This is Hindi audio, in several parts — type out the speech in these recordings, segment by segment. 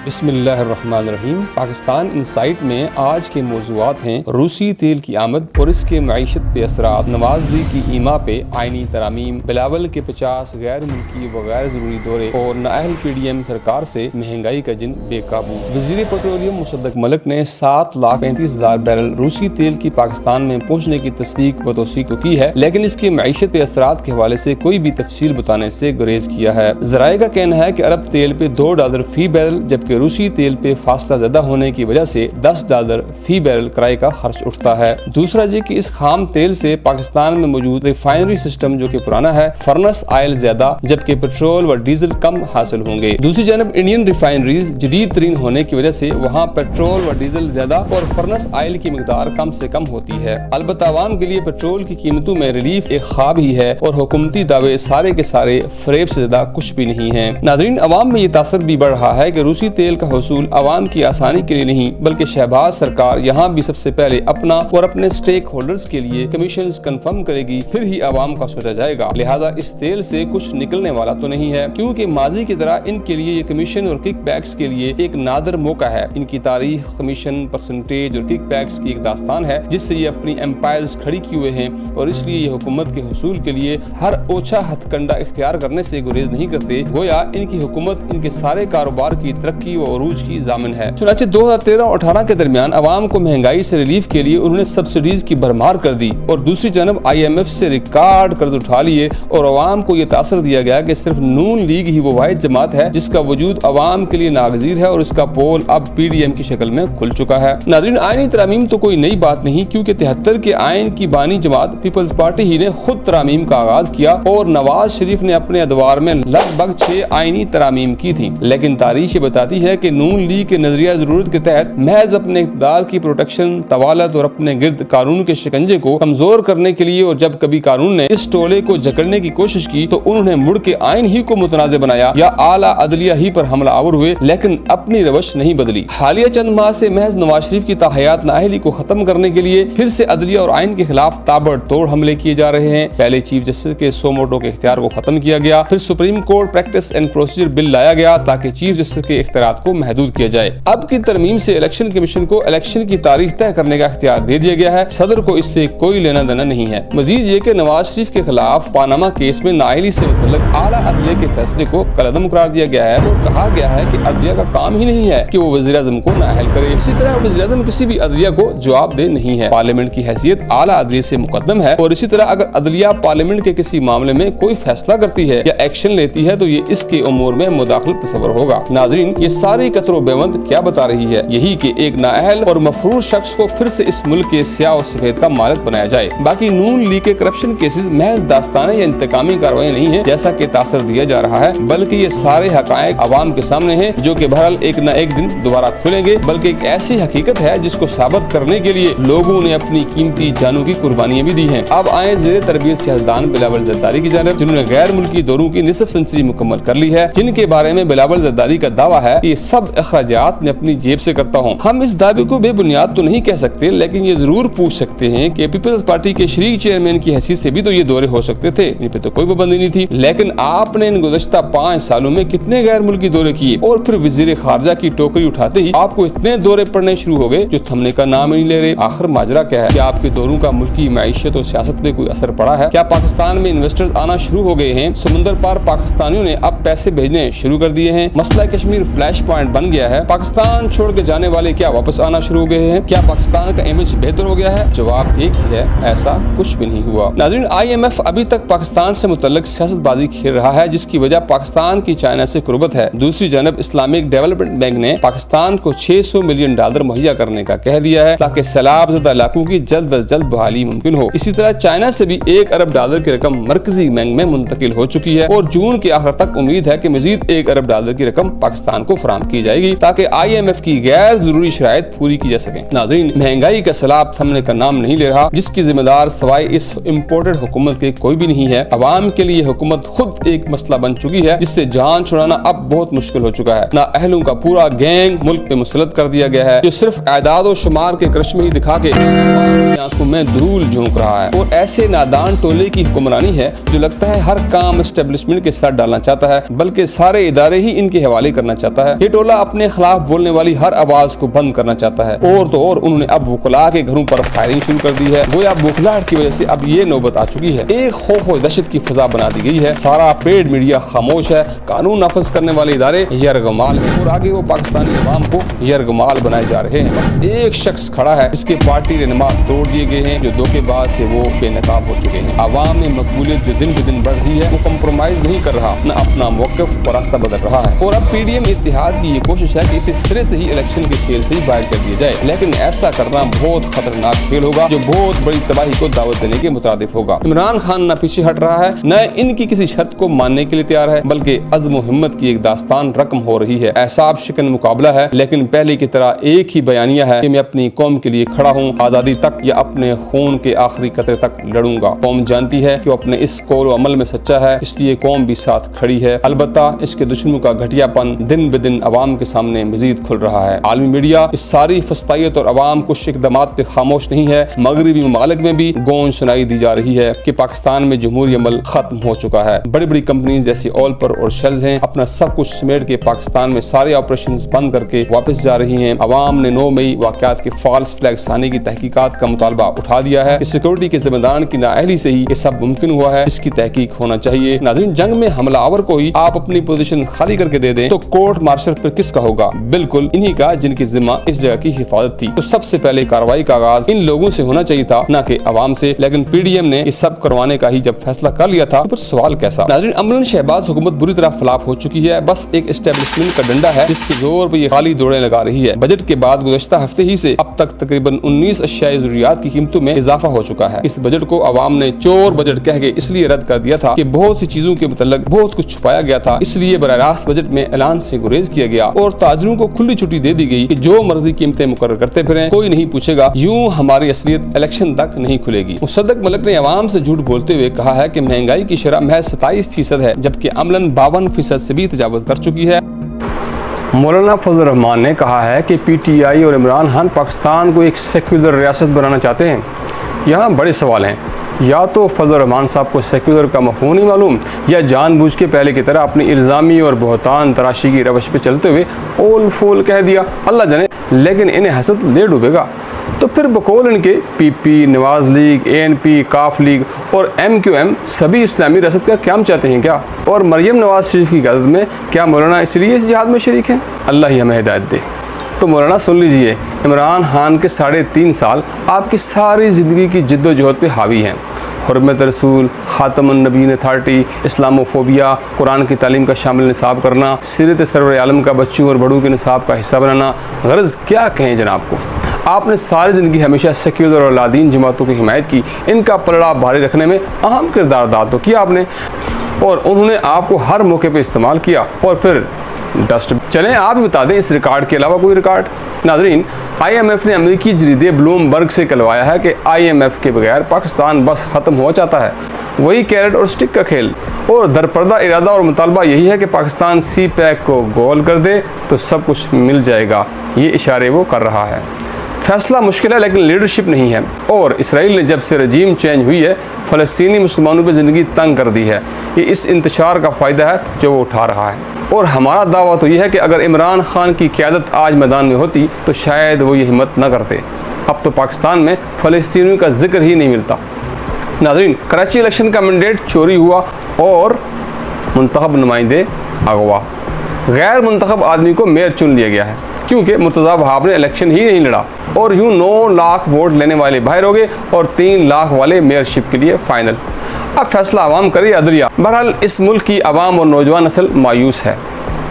बिस्मिल्लाहिर्रहमानिर्रहीम। पाकिस्तान इनसाइट में आज के मौज़ूआत हैं रूसी तेल की आमद और इसके मईशत पे असरात, नवाज लीग की ईमा पे आइनी तरामीम, बिलावल के 50 गैर मुल्की व गैर ज़रूरी दौरे और नाअहल PDM सरकार से महंगाई का जिन बेकाबू। वज़ीर पेट्रोलियम मुसद्दक मलिक ने 7,35,000 बैरल रूसी तेल की पाकिस्तान में पहुँचने की तस्दीक व तौसीक तो की है, लेकिन इसके मईशत पे असरात के हवाले से कोई भी तफसील बताने से गुरेज किया है। ज़राए का कहना है कि अरब तेल पे $2 फी बैरल, जबकि रूसी तेल पे फासला ज्यादा होने की वजह से $10 फी बैरल किराए का खर्च उठता है। दूसरा जी कि इस खाम तेल से पाकिस्तान में मौजूद रिफाइनरी सिस्टम जो कि पुराना है, फर्नेस ऑयल ज्यादा जबकि पेट्रोल व डीजल कम हासिल होंगे। दूसरी जानब इंडियन रिफाइनरीज जदीद तरीन होने की वजह से वहाँ पेट्रोल व डीजल ज्यादा और फर्नेस ऑयल की मिकदार कम से कम होती है। अलबत्ता आवाम के लिए पेट्रोल की कीमतों में रिलीफ एक ख्वाब ही है और हुकूमती दावे सारे के सारे फरेब से ज्यादा कुछ भी नहीं है। नाज़रीन, अवाम में ये तासर भी बढ़ रहा है कि रूसी तेल का हुसूल आवाम की आसानी के लिए नहीं बल्कि शहबाज सरकार यहाँ भी सबसे पहले अपना और अपने स्टेक होल्डर्स के लिए कमीशंस कंफर्म करेगी, फिर ही आवाम का सोचा जाएगा। लिहाजा इस तेल से कुछ निकलने वाला तो नहीं है, क्योंकि माजी की तरह इनके लिए ये कमीशन और किकबैक्स के लिए एक नादर मौका है। इनकी तारीख कमीशन, परसेंटेज और किकबैक्स की एक दास्तान है जिससे ये अपनी एम्पायर्स खड़ी किए हुए हैं और इसलिए ये हुकूमत के हुसूल के लिए हर ओछा हथकंडा इख्तियार करने से गुरेज नहीं करते, गोया इनकी हुकूमत इनके सारे कारोबार की तरक्की व अरूज की जामिन है। चुनांचे 2013 और 18 के दरमियान अवाम को महंगाई से रिलीफ के लिए उन्होंने सब्सिडीज की भरमार कर दी और दूसरी जानब IMF से रिकॉर्ड कर्ज उठा लिए और अवाम को यह तासर दिया गया कि सिर्फ नून लीग ही वो वाहिद जमात है जिसका वजूद अवाम के लिए नागजीर है और इसका पोल अब PDM की शक्ल में खुल चुका है। नाज़रीन, आईनी तरामीम तो कोई नई बात नहीं, क्योंकि 73 के आइन की बानी जमात पीपल्स पार्टी ही ने खुद तरामीम का आगाज किया और नवाज शरीफ ने अपने अदवार में लगभग 6 आईनी तरामीम की थी। लेकिन तारीख ये बताती है कि नून लीग के नजरिया जरूरत के तहत महज अपने इक़्तिदार की प्रोटेक्शन, तवालत और अपने गिर्द कानून के शिकंजे को कमजोर करने के लिए, और जब कभी कानून ने इस टोले को जकड़ने की कोशिश की तो उन्होंने मुड़ के आइन ही को मुतनाज़ बनाया या आला अदलिया ही पर हमला आवर हुए, लेकिन अपनी रवश नहीं बदली। हालिया चंद माह से महज नवाज शरीफ की ताहयात नाअहली को खत्म करने के लिए फिर से अदलिया और आइन के खिलाफ ताबड़तोड़ हमले किए जा रहे हैं। पहले चीफ जस्टिस के सो मोटो के इख्तियार को खत्म किया गया, फिर supreme court practice and procedure bill लाया गया ताकि चीफ जस्टिस के इख्तियारात को महदूद किया जाए। अब की तरमीम से इलेक्शन कमीशन को इलेक्शन की तारीख तय करने का इख्तियार दे दिया गया है। सदर को इससे कोई लेना देना नहीं है। मजीद ये कि नवाज शरीफ के खिलाफ पानामा केस में नाअहली से मुतल्लिक आला अदलिया के फैसले को कलअदम करार दिया गया है और कहा गया है कि अदलिया का काम ही नहीं है कि वो वज़ीर आज़म को नाअहल करे। इसी तरह वज़ीर आज़म किसी भी अदलिया को जवाब दे नहीं है। पार्लियामेंट की हैसियत आला अदलिया से मुकद्दम है और इसी तरह अगर अदलिया पार्लियामेंट के किसी मामले में कोई फैसला करती है या एक्शन लेती है तो ये इसके उमूर में मुदाखलत तस्वर होगा। नाज़रीन, ये सारी कतरो बेवंत क्या बता रही है? यही कि एक नाअहल और मफरूर शख्स को फिर से इस मुल्क के स्याह और सफेद का मालिक बनाया जाए। बाकी नून लीग के करप्शन केसेस महज दास्ताने या इंतकामी कार्रवाई नहीं है जैसा कि तासर दिया जा रहा है, बल्कि ये सारे हकायक अवाम के सामने हैं जो कि बहरहाल एक न एक दिन दोबारा खुलेंगे। बल्कि एक ऐसी हकीकत है जिसको साबित करने के लिए लोगों ने अपनी कीमती जानों की कुर्बानियां भी दी हैं। अब आए ज़ेरे तरबियत सियासतदान बिलावल ज़रदारी की जानिब, जिन्होंने गैर मुल्की दौरों की निसफ सेंचुरी मुकम्मल कर ली है, जिनके बारे में बिलावल ज़रदारी का दावा है कि ये सब अखराजात मैं अपनी जेब से करता हूँ। हम इस दावे को बेबुनियाद तो नहीं कह सकते, लेकिन ये जरूर पूछ सकते हैं कि पीपल्स पार्टी के शरीक चेयरमैन की हैसियत से भी तो ये दौरे हो सकते थे, इन पे तो कोई पाबंदी नहीं थी। लेकिन आपने इन गुज़श्ता 5 सालों में कितने गैर मुल्की दौरे किए और फिर वज़ीर खारजा की टोकरी उठाते ही आपको इतने दौरे पड़ने शुरू हो गए जो थमने का नाम ही नहीं ले रहे। आखिर माजरा क्या है? क्या आपके दौरों का मुल्की मईशत और सियासत पे कोई असर पड़ा है? क्या पाकिस्तान में इन्वेस्टर्स आना शुरू हो गए हैं? समुद्र पार पाकिस्तानियों ने अब पैसे भेजने शुरू कर दिए हैं? मसला कश्मीर फ्लैश पॉइंट बन गया है? पाकिस्तान छोड़ के जाने वाले क्या वापस आना शुरू हो गए हैं? क्या पाकिस्तान का इमेज बेहतर हो गया है? जवाब एक ही है, ऐसा कुछ भी नहीं हुआ। नाज़रीन, IMF अभी तक पाकिस्तान से मुतल्लिक सियासतबाजी खेल रहा है जिसकी वजह पाकिस्तान की चाइना से कुर्बत है। दूसरी जानब इस्लामिक डेवलपमेंट बैंक ने पाकिस्तान को $600 मिलियन मुहैया करने का कह दिया है ताकि सैलाब ज़दा इलाकों की जल्द अज जल्द बहाली मुमकिन हो। इसी तरह चाइना से भी $1 अरब की रकम मरकजी बैंक में मुंतकिल हो चुकी है और जून के आखिर तक उम्मीद है कि मजीद $1 अरब की रकम पाकिस्तान को फराहम की जाएगी ताकि IMF की गैर जरूरी शराइत पूरी की जा सके। नाज़रीन, महंगाई का सैलाब थमने का नाम नहीं ले रहा, जिसकी जिम्मेदार सवाए इस इम्पोर्टेड हुकूमत के कोई भी नहीं है। अवाम के लिए हुकूमत खुद एक मसला बन चुकी है जिससे जान छुड़ाना अब बहुत मुश्किल हो चुका है। नाअहलों का पूरा गैंग मुल्क पे मुसलत कर दिया गया है जो सिर्फ आदाद और शुमार के करिश्मे ही दिखा के आंखों में धूल झोंक रहा है और ऐसे नादान टोले की हुक्मरानी है जो लगता है हर काम एस्टेब्लिशमेंट के साथ डालना चाहता है, बल्कि सारे इदारे ही इनके हवाले करना चाहता है। है। ये टोला अपने खिलाफ बोलने वाली हर आवाज को बंद करना चाहता है और तो और उन्होंने अब वकला के घरों पर फायरिंग शुरू कर दी है। वो अब बुखलाहट की वजह से अब ये नौबत आ चुकी है। एक खौफ और दहशत की फिजा बना दी गई है। सारा पेड मीडिया खामोश है। कानून नाफिज करने वाले इदारे यरगमाल है और आगे वो पाकिस्तानी अवाम को यरगमाल बनाए जा रहे हैं। बस एक शख्स खड़ा है जिसके पार्टी रहनुमा तोड़ दिए गए हैं। जो धोखेबाज थे वो बेनकाब हो चुके हैं। अवाम में मकबूलियत जो दिन ब दिन बढ़ रही है वो कम्प्रोमाइज नहीं कर रहा, न अपना मौक़िफ़ और रास्ता बदल रहा है। और अब पीडीएम इत्तेहाद की ये कोशिश है कि इसे सिरे से ही इलेक्शन के खेल से ही बाहर कर दिया जाए, लेकिन ऐसा करना बहुत खतरनाक खेल होगा जो बहुत बड़ी तबाही को दावत देने के मुताबिक होगा। इमरान खान न पीछे हट रहा है, न इनकी किसी शर्त को मानने के लिए तैयार है, बल्कि अज़्म व हिम्मत की एक दास्तान रकम हो रही है। एहसाब शिकन मुकाबला है, लेकिन पहले की तरह एक ही बयानिया है कि मैं अपनी कौम के लिए खड़ा हूँ, आज़ादी तक या अपने खून के आखिरी कतरे तक लड़ूंगा। कौम जानती है कि वो अपने इस कौल व अमल में सच्चा है, इसलिए कौम भी साथ खड़ी है। अलबत्ता इसके दुश्मनों का घटियापन दिन ब दिन अवाम के सामने मजीद खुल रहा है। आलमी मीडिया इस सारी फस्तायत और अवाम कुछ इक़दामात पे खामोश नहीं है। मगरबी ममालिक में भी गूंज सुनाई दी जा रही है कि पाकिस्तान में जमहूरी अमल खत्म हो चुका है। बड़ी बड़ी कंपनीज जैसी ऑलपर और शेल्स हैं अपना सब कुछ समेट के पाकिस्तान में सारे ऑपरेशन बंद करके वापस जा रही हैं। अवाम ने 9 मई वाक़यात के फॉल्स फ्लैग सानी की तहकीकात का मुतालबा उठा दिया है। सिक्योरिटी के जिम्मेदार की नाअहली से ही ये सब मुमकिन हुआ है, इसकी तहकीक होना चाहिए। नाज़रीन, जंग में हमलावर को ही आप अपनी पोजीशन खाली करके दे दें तो कोर्ट मार्शल पर किसका होगा? बिल्कुल इन्हीं का, जिनकी जिम्मा इस जगह की हिफाजत थी। तो सबसे पहले कार्रवाई का आगाज इन लोगों से होना चाहिए था, न कि अवाम से। लेकिन पीडीएम ने ये सब करवाने का ही जब फैसला कर लिया था तो सवाल कैसा? नाज़रीन, अमलन शहबाज हुकूमत बुरी तरह फ्लॉप हो चुकी है। बस एक एस्टेब्लिशमेंट का डंडा है जिसके जोर पर ये खाली दौड़े लगा रही है। बजट के बाद गुज़श्ता हफ्ते ही से अब तक तकरीबन 19 अशियाई ज़रूरियात की कीमतों में इजाफा हो चुका है। इस बजट को अवाम ने चोर बजट कह के इसलिए रद्द कर दिया था कि बहुत सी चीजों के मतलब बहुत कुछ छुपाया गया था, इसलिए बराह रास्त बजट में ऐलान से गुरेज किया गया और ताजरों को खुली छुट्टी दे दी गई कि जो मर्जी कीमतें मुकर्रर करते फिरें, कोई नहीं पूछेगा। यूं हमारी असलियत इलेक्शन तक नहीं खुलेगी। मुसद्दक मलिक ने अवाम से झूठ बोलते हुए कहा है कि महंगाई की शरह महज 27% है, जबकि अमलन 52% से भी तजावुज़ कर चुकी है। मौलाना फजल रहमान ने कहा है कि पीटीआई और इमरान खान पाकिस्तान को एक सेक्युलर रियासत बनाना चाहते हैं। यहाँ बड़े सवाल हैं, या तो फजल रहमान साहब को सेक्युलर का मफ़हूम नहीं मालूम, या जानबूझ के पहले की तरह अपनी इल्ज़ामी और बहतान तराशी की रवश पे चलते हुए ओल फोल कह दिया, अल्लाह जाने। लेकिन इन्हें हसद ले डूबेगा तो फिर बकौल इनके पीपी, नवाज लीग, एएनपी, काफ लीग और एमक्यूएम सभी इस्लामी रियासत का क़याम चाहते हैं क्या? और मरियम नवाज शरीफ की क़यादत में क्या मौलाना इसलिए इस जिहाद में शरीक हैं? अल्लाह ही हमें हिदायत दे। तो मौलाना सुन लीजिए, इमरान खान के 3.5 साल आपकी सारी ज़िंदगी की जिद्दोजहद पे हावी हैं। हुर्मत रसूल, ख़ातमुन नबीय्यीन अथॉरिटी, इस्लामोफोबिया, कुरान की तालीम का शामिल निसाब करना, सीरत सरवर आलम का बच्चों और बड़ों के निसाब का हिस्सा बनाना, गर्ज़ क्या कहें जनाब को। आपने सारी ज़िंदगी हमेशा सेक्युलर और लादीन जमातों की हिमायत की, इनका पलड़ा भारी रखने में अहम किरदार अदा तो किया आपने, और उन्होंने आपको हर मौके पर इस्तेमाल किया और फिर डस्ट। चलें आप ही बता दें इस रिकॉर्ड के अलावा कोई रिकॉर्ड। नाजरीन, IMF ने अमेरिकी जरीदे ब्लूमबर्ग से कहलवाया है कि IMF के बगैर पाकिस्तान बस ख़त्म हो जाता है। वही कैरेट और स्टिक का खेल, और दरपर्दा इरादा और मुतालबा यही है कि पाकिस्तान CPEC को गोल कर दे तो सब कुछ मिल जाएगा। ये इशारे वो कर रहा है। फैसला मुश्किल है लेकिन लीडरशिप नहीं है। और इसराइल ने जब से रजीम चेंज हुई है फ़लस्तीनी मुसलमानों पर ज़िंदगी तंग कर दी है। ये इस इंतशार का फ़ायदा है जो वो उठा रहा है। और हमारा दावा तो यह है कि अगर इमरान खान की क़यादत आज मैदान में होती तो शायद वो ये हिम्मत न करते। अब तो पाकिस्तान में फ़लस्तीनियों का जिक्र ही नहीं मिलता। नाज़रीन, कराची इलेक्शन का मैंडेट चोरी हुआ और मुंतखब नुमाइंदे अगवा। गैर मुंतखब आदमी को मेयर चुन लिया गया है क्योंकि मुर्तज़ा वहाब ने इलेक्शन ही नहीं लड़ा, और यूँ 9 लाख वोट लेने वाले बाहर हो गए और 3 लाख वाले मेयरशिप के लिए फाइनल। अब फैसला आवाम करे अदलिया। बहरहाल इस मुल्क की आवाम और नौजवान नस्ल मायूस है,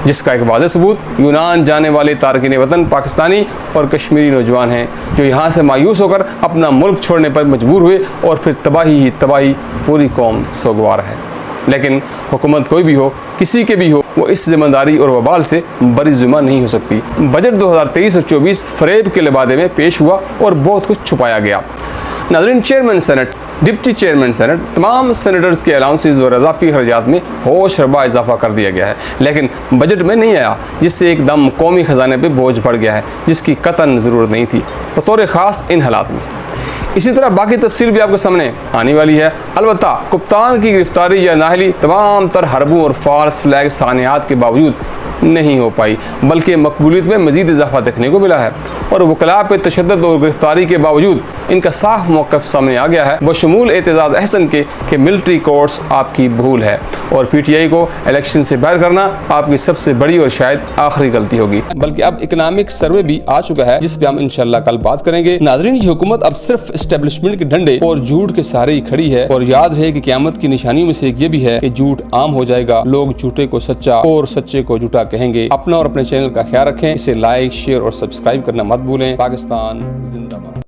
जिसका एक वाज़ेह सबूत यूनान जाने वाले तारकिन वतन पाकिस्तानी और कश्मीरी नौजवान हैं जो यहाँ से मायूस होकर अपना मुल्क छोड़ने पर मजबूर हुए और फिर तबाही ही तबाही, पूरी कौम सोगवार है। लेकिन हुकूमत कोई भी हो, किसी के भी हो, वो इस जिम्मेदारी और वबाल से बरीजुमा नहीं हो सकती। बजट 2023 और 24 फरेब के लिबादे में पेश हुआ और बहुत कुछ छुपाया गया। नाज़रीन, chairman senate, deputy chairman senate, तमाम सेनेटर्स के अलाउंसेज और इजाफी खर्चात में होश रबा इजाफा कर दिया गया है, लेकिन बजट में नहीं आया, जिससे एकदम कौमी ख़जाने पे बोझ बढ़ गया है जिसकी कतन ज़रूरत नहीं थी बतौर ख़ास इन हालात में। इसी तरह बाकी तफसील भी आपके सामने आने वाली है। अलबत्ता कप्तान की गिरफ्तारी या नाहली तमाम तर हरबों और फॉल्स फ्लैग सानियात के बावजूद नहीं हो पाई, बल्कि मकबूलियत में मजीद इजाफा देखने को मिला है और वकला पे तशद्दुद और गिरफ्तारी के बावजूद इनका साफ मौक़िफ़ सामने आ गया है, बशमूल एतज़ाज़ अहसन के कि मिलिट्री कोर्ट्स आपकी भूल है और PTI को इलेक्शन से बाहर करना आपकी सबसे बड़ी और शायद आखिरी गलती होगी। बल्कि अब इकनॉमिक सर्वे भी आ चुका है जिस पे हम इंशाल्लाह कल बात करेंगे। नाज़रीन, ये हुकूमत अब सिर्फ एस्टेब्लिशमेंट के डंडे और झूठ के सहारे ही खड़ी है और याद रहे कि क़यामत की निशानियों में से एक ये भी है कि झूठ आम हो जाएगा, लोग झूठे को सच्चा और सच्चे को झूठा कहेंगे। अपना और अपने चैनल का ख्याल रखें, इसे लाइक, शेयर और सब्सक्राइब करना मत भूलें। पाकिस्तान जिंदाबाद।